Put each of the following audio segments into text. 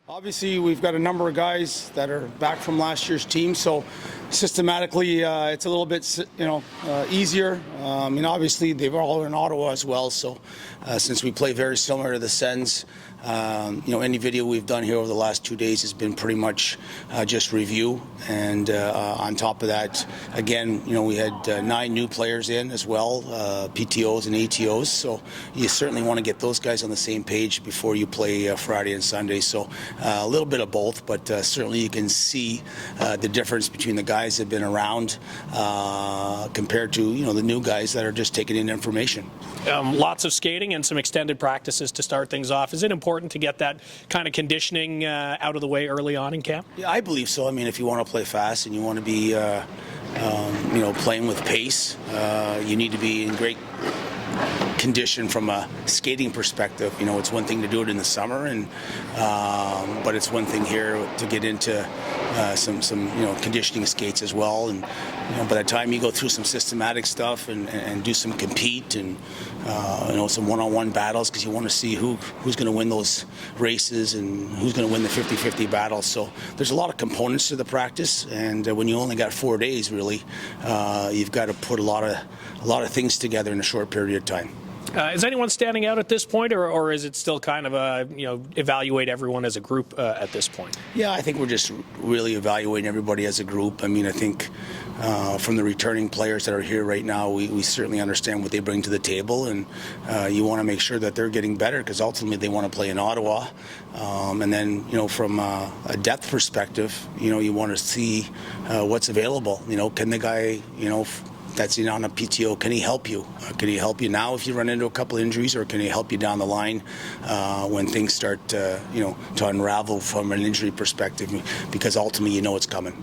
Obviously, we've got a number of guys that are back from last year's team, so systematically it's a little bit, easier. Obviously, they've all in Ottawa as well, so since we play very similar to the Sens, any video we've done here over the last 2 days has been pretty much just review. And on top of that, again, we had 9 new players in as well, PTOs and ATOs. So you certainly want to get those guys on the same page before you play Friday and Sunday. So a little bit of both, but certainly you can see the difference between the guys that have been around compared to the new guys that are just taking in information. Lots of skating and some extended practices to start things off. Is it important to get that kind of conditioning out of the way early on in camp? Yeah, I believe so. If you want to play fast and you want to be, playing with pace, you need to be in great condition from a skating perspective. It's one thing to do it in the summer, but it's one thing here to get into some conditioning skates as well. And by the time you go through some systematic stuff and do some compete and some one-on-one battles, because you want to see who's going to win those races and who's going to win the 50-50 battles. So there's a lot of components to the practice, and when you only got 4 days, really, you've got to put a lot of things together in a short period of time. Is anyone standing out at this point, or is it still kind of evaluate everyone as a group at this point? Yeah, I think we're just really evaluating everybody as a group. I think from the returning players that are here right now, we certainly understand what they bring to the table, and you want to make sure that they're getting better, because ultimately they want to play in Ottawa. And then, from a depth perspective, you want to see what's available. Can the guy, that's on a PTO, can he help you? Can he help you now if you run into a couple injuries, or can he help you down the line when things start to unravel from an injury perspective? Because ultimately, it's coming.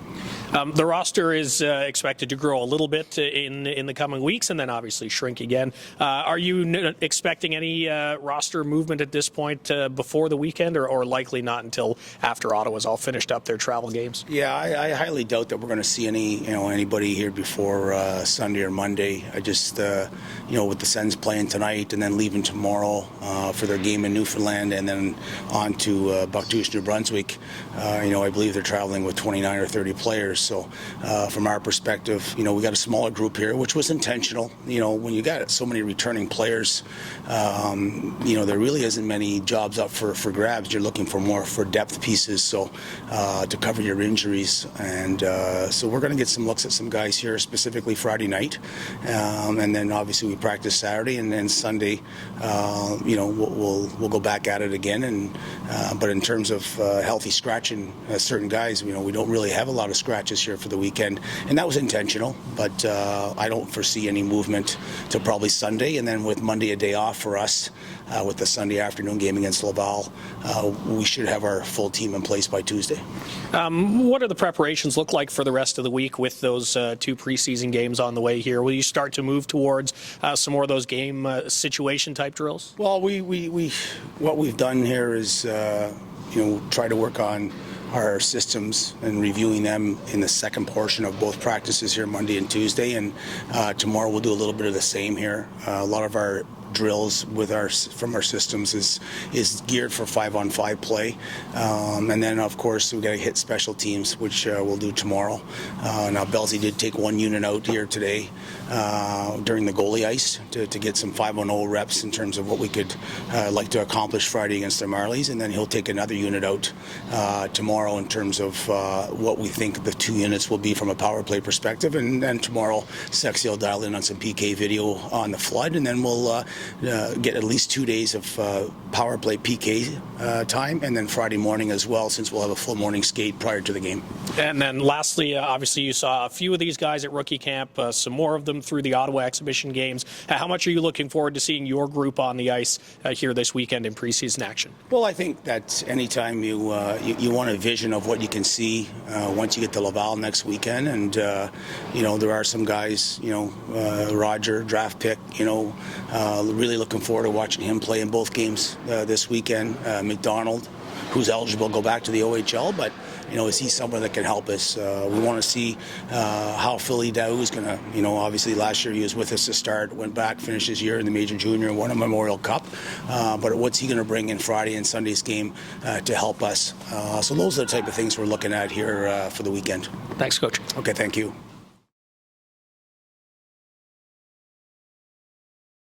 The roster is expected to grow a little bit in the coming weeks, and then obviously shrink again. Are you expecting any roster movement at this point before the weekend, or likely not until after Ottawa's all finished up their travel games? Yeah, I highly doubt that we're going to see anybody here before Sunday or Monday. I just with the Sens playing tonight and then leaving tomorrow for their game in Newfoundland, and then on to Bucktouche, New Brunswick. I believe they're traveling with 29 or 30 players. So from our perspective, we got a smaller group here, which was intentional. When you got so many returning players, there really isn't many jobs up for grabs. You're looking for more for depth pieces, so to cover your injuries. And so we're going to get some looks at some guys here, specifically Friday night. And then obviously we practice Saturday, and then Sunday, we'll go back at it again. But in terms of healthy scratching certain guys, we don't really have a lot of scratches here for the weekend, and that was intentional. But I don't foresee any movement till probably Sunday, and then with Monday a day off for us, with the Sunday afternoon game against Laval, we should have our full team in place by Tuesday. What do the preparations look like for the rest of the week with those 2 preseason games on the way here? Will you start to move towards some more of those game situation type drills? Well, we what we've done here is try to work on our systems and reviewing them in the second portion of both practices here Monday and Tuesday, and tomorrow we'll do a little bit of the same here. A lot of our drills from our systems is geared for 5-on-5 play, and then of course we got to hit special teams, which we'll do tomorrow. Now Belleville did take 1 unit out here today during the goalie ice to get some 5-on-0 reps in terms of what we could like to accomplish Friday against the Marlies, and then he'll take another unit out tomorrow in terms of what we think the 2 units will be from a power play perspective. And then tomorrow Sexy will dial in on some PK video on the flood, and then we'll get at least 2 days of power play PK time, and then Friday morning as well, since we'll have a full morning skate prior to the game. And then lastly, obviously you saw a few of these guys at rookie camp, some more of them through the Ottawa exhibition games. How much are you looking forward to seeing your group on the ice here this weekend in preseason action? Well, I think that anytime you want a vision of what you can see once you get to Laval next weekend, and there are some guys, Roger, draft pick, really looking forward to watching him play in both games this weekend. McDonald, who's eligible to go back to the OHL, but is he someone that can help us? We want to see how Philly Dow is going to, obviously last year he was with us to start, went back, finished his year in the Major Junior, won a Memorial Cup. But what's he going to bring in Friday and Sunday's game to help us? So those are the type of things we're looking at here for the weekend. Thanks, Coach. Okay, thank you.